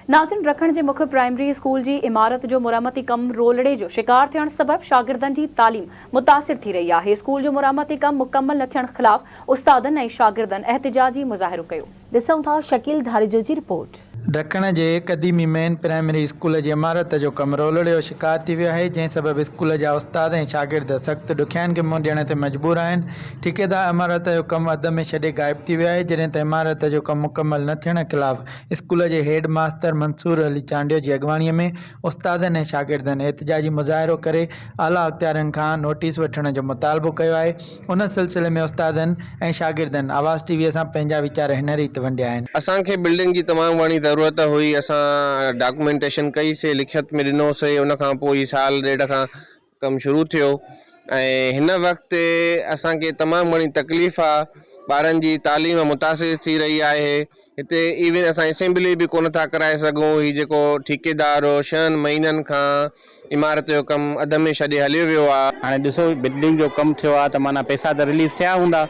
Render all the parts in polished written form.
नाज़िन रखण जे मुख्य primary school जी इमारत जो मुरम्मती कम रोलड़े जो शिकार थियण सबब शागिर्दनि जी तालीम मुतासिर थी रही है। स्कूल जो मुरम्मती कम मुकम्मल न थियण खिलाफ उस्तादनि ऐं शागिर्दनि एहतिजाजी मुज़ाहिरो कयो। ॾिसूं था शकील धारेजो जी रिपोर्ट। ढक्कण जे क़दीमी मेन प्राइमरी स्कूल जी इमारत जो कम रोलड़े जो शिकार थी वियो है, जंहिं सबब स्कूल जा उस्ताद ऐं शागिर्द सख़्त ॾुखियाईनि खे मुंहुं ॾियण ते मजबूर आहिनि। ठेकेदार इमारत जो कम अध में छॾे गायब थी वियो आहे, जॾहिं त इमारत जो कम मुकम्मल न थियण खिलाफ़ स्कूल जे हेड मास्टर मंसूर अली चांडियो जी अॻवानीअ में उस्तादनि ऐं शागिर्दनि एहतिजाजी मुज़ाहिरो करे आला अख़्तियारनि खां नोटिस वठण जो मुतालबो कयो आहे। उन सिलसिले में उस्तादनि ऐं शागिर्दनि आवाज़ टीवीअ सां पंहिंजा वीचार हिन रीति वंडिया आहिनि। असांखे बिल्डिंग की तमाम घणी ज़रूरत हुई। असां डॉक्यूमेंटेशन कईसीं, लिखित में ॾिनोसीं। उन खां पोइ साल ॾेढ खां कमु शुरू थियो ऐं हिन वक़्तु असांखे तमामु घणी तकलीफ़ आहे। ॿारनि जी तालीम मुतासिर थी रही आहे। हिते इवन असां असेंबली बि कोन था कराए सघूं। ही जेको ठेकेदार हो 6 महीननि खां इमारत जो कमु अध में छॾे हलियो वियो आहे। हाणे ॾिसो बिल्डिंग जो कमु थियो आहे त माना पैसा त रिलीज़ थिया हूंदा,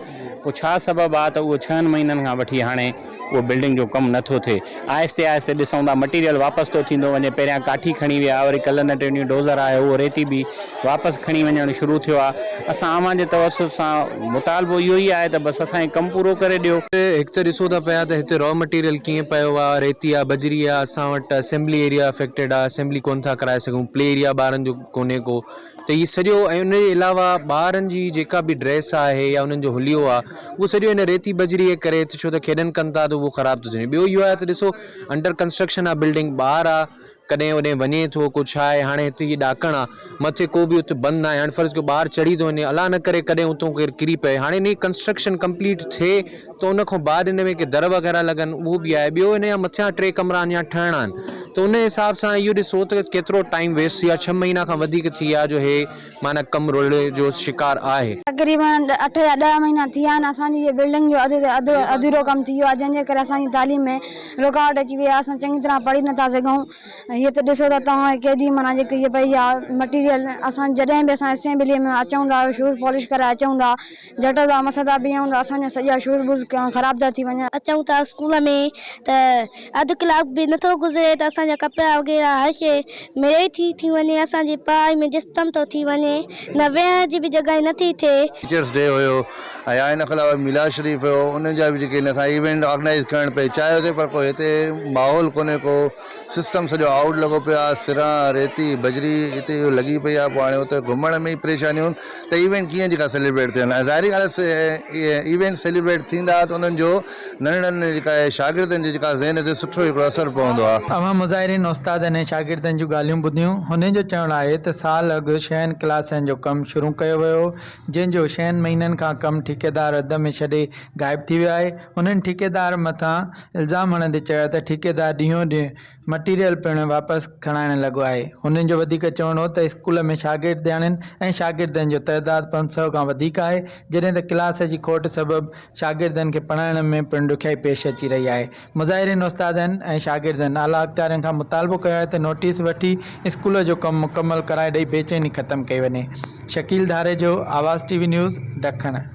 पोइ छा सबबु आहे त उहो 6 महीननि खां वठी हाणे उहो बिल्डिंग जो कमु नथो थिए। आहिस्ते आहिस्ते ॾिसूं था मटीरियल वापसि थो थींदो वञे। पहिरियां काठी खणी विया, वरी कल्ह न टियों ॾींहुं डोज़र आहे, उहो रेती बि वापसि खणी वञणु शुरू थियो आहे। असां आवां जे तवसुल सां मुतालबो इहो ई आहे त बसि असांखे कमु पूरो करे ॾियो। हिकु त ॾिसो था पिया त हिते रॉ मटीरियल कीअं पियो आहे, रेती आहे, बजरी आहे। असां वटि असेंबली एरिया अफेक्टेड आहे, असेंबली कोन था कराए सघूं। प्ले एरिया ॿारनि जो कोन्हे को, त इहो सॼो ऐं उन जे अलावा ॿारनि जी जेका बि ड्रेस आहे या उन्हनि जो हुलियो आहे उहो सॼो हिन रेती बजरी जे करे छो त खेॾनि कनि था त उहो ख़राबु थो थिए। ॿियो इहो आहे त ॾिसो अंडर कंस्ट्रक्शन आहे बिल्डिंग, ॿार आहे, कॾहिं होॾे वञे थो, कुझु आहे। हाणे हिते इहा ॾाकण आहे, मथे को बि उते बंदि न आहे। हाणे फ़र्ज़ु कयो ॿारु चढ़ी थो वञे, अलाह न करे कॾहिं उतां केरु किरी पए। हाणे इन कंस्ट्रक्शन कंप्लीट थिए त उन खां बाद हिन में के दर वग़ैरह लॻनि, उहो बि आहे। ॿियो हिन जा मथियां 3 कमरा अञा ठहिणा आहिनि, त उन हिसाब सां इहो ॾिसो त केतिरो टाइम वेस्ट थी आहे। 6 महीना खां वधीक थी विया जो हे माना कमु रोलड़े जो शिकार आहे। तक़रीबन 8 या 10 महीना थी विया आहिनि। असांजी इहा बिल्डिंग जो अधूरो कमु थी वियो आहे, जंहिंजे करे असांजी तालीम में रुकावट अची वई आहे। असां चङी तरह पढ़ी नथा सघूं। हीअ त ॾिसो था तव्हां केॾी माना जेकी इहा पई आहे मटीरियल, असां जॾहिं बि असां असेंबलीअ में अचूं था, शूज़ पॉलिश कराए अचूं था, झट था मसंदा बीहूं था, असांजा सॼा शूज़ वूज़ ख़राबु था थी वञनि। अचूं था स्कूल में त अधु कलाक बि नथो गुज़रे त असांजा कपिड़ा वग़ैरह हर शइ मेरे थी वञे। असांजी पढ़ाई में डिस्टर्ब थो थी वञे, न वेहण जी बि जॻह नथी थिए। टीचर्स डे हुयो ऐं हिन खां अलावा मिलाद शरीफ़ हुयो, उन जा बि जेके नथा इवेंट ऑर्गेनाइज़ करणु पई चाहियो थिए, पर कोई हिते माहौल कोन्हे को। सिस्टम सॼो आउट लॻो पियो आहे, सिरां रेती बजरी हिते लॻी पई आहे। पोइ हाणे हुते घुमण में ई परेशानियूं त इवेंट कीअं जेका सेलिब्रेट थियनि। ऐं ज़ाहिरी ॻाल्हि आहे इवेंट सेलिब्रेट थींदा त उन्हनि जो नंढनि जेका आहे शागिर्दनि जी जेका ज़हन ते सुठो हिकिड़ो असरु पवंदो आहे। अवां मुज़ाहिरीन उस्तादनि ऐं शागिर्दनि जूं ॻाल्हियूं ॿुधियूं। हुननि जो चवणु आहे त साल अॻु 6 क्लासनि जो कमु शुरू कयो वियो, जंहिंजो 6 महीननि खां कमु ठेकेदार अध में छॾे गाइब थी वियो आहे। उन्हनि ठेकेदार मथां इल्ज़ाम हणंदे चयो त ठेकेदार ॾींहों ॾींहुं मटीरियल पिणु वापसि खणाइण लॻो आहे। हुननि जो वधीक चवणो हो त स्कूल में शागिर्द ऐं शागिर्दनि जो तइदादु 500 खां वधीक आहे, जॾहिं त क्लास जी खोट सबबु शागिर्दनि खे पढ़ाइण में पिणु ॾुखियाई पेश अची रही आहे। मुज़ाहिरीन उस्तादनि ऐं शागिर्दनि आला अख़्तियारनि खां मुतालबो कयो आहे त नोटिस वठी स्कूल जो कमु मुकमल कराए ॾेई बेचैनी ख़तमु कई वञे। शकील धारेजो, आवाज़ टीवी न्यूज़, ढक्कण।